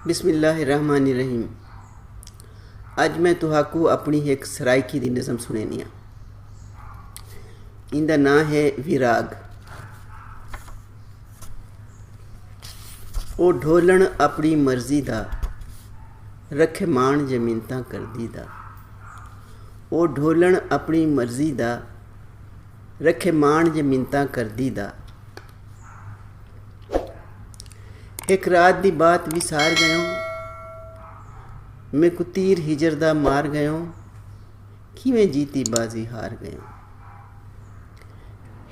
बिस्मिल्लाहिर्रहमानिर्रहीम। अज मैं तुहाकू अपनी एक सराइकी दी नज़म सुनेनी आ। इंदा नां है विराग। ओ ढोलन अपनी मर्जी दा, रखे मान जे मिन्नतां करदी दा। ओ ढोलन अपनी मर्जी दा, रखे मान जे मिन्नतां करदी दा। एक रात दी बात विसार गयो, मैं को तीर हिजर दा मार गयो, किवें जीती बाजी हार गयो।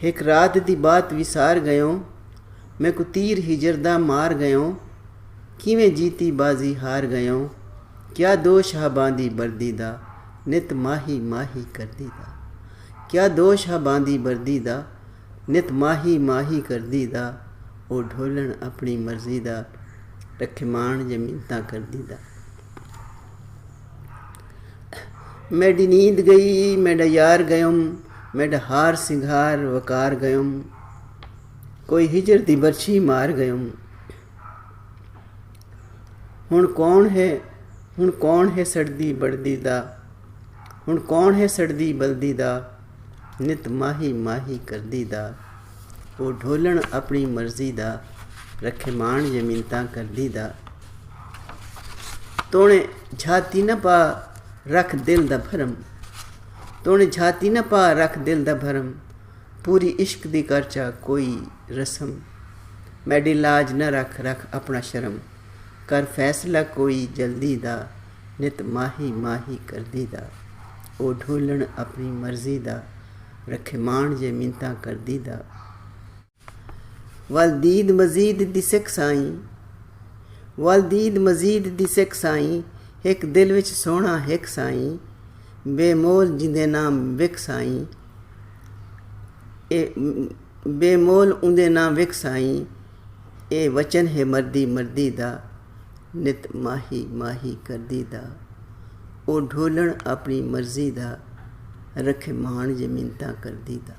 एक रात दी बात विसार गयो, मैं को तीर हिजर दा मार गयो, किवें जीती बाजी हार गयो। क्या दोष हा बांदी बर्दी दा, नित माही माही करदी दा। क्या दोष हा बांदी बर्दी दा, नित माही माही करदी दा। ओ ढोलन अपनी मर्जी दा, रखे मान जे मिन्नतां करदी दा। मेरी नींद गई मेरा यार गयुम, मेरा हार सिंगार वकार गयुम, कोई हिजर दी बरछी मार गयुम। हुण कौन है सड़दी बड़दी दा, हुण कौन है सड़दी बलदी दा, नित माही माही करदी दा। ओ ढोलन अपनी मर्जी दा, रखे मान जे मिन्नतां करदी दा। तोने झाती न पा रख दिल दा भरम, तोने झाती न पा रख दिल दा भरम, पूरी इश्क दी करचा कोई रस्म। मैडी लाज न रख रख अपना शर्म, कर फैसला कोई जल्दी दा, नित माही माही करदी दा। ओ ढोलन अपनी मर्जी दा, रखे मान जे मिन्नतां करदी दा। वल दीद मजीद दिसक साईं, वल दीद मजीद दिसक साईं, एक दिल विच सोहना हिक साईं, बेमोल जिंदे नाम विक साईं। बेमोल उंदे नाम विक साईं, ए वचन है मर्दी मर्दी दा, नित माही माही करदी दा। ओ ढोलन अपनी मर्जी दा, रखे मान जे मिन्नतां करदी दा।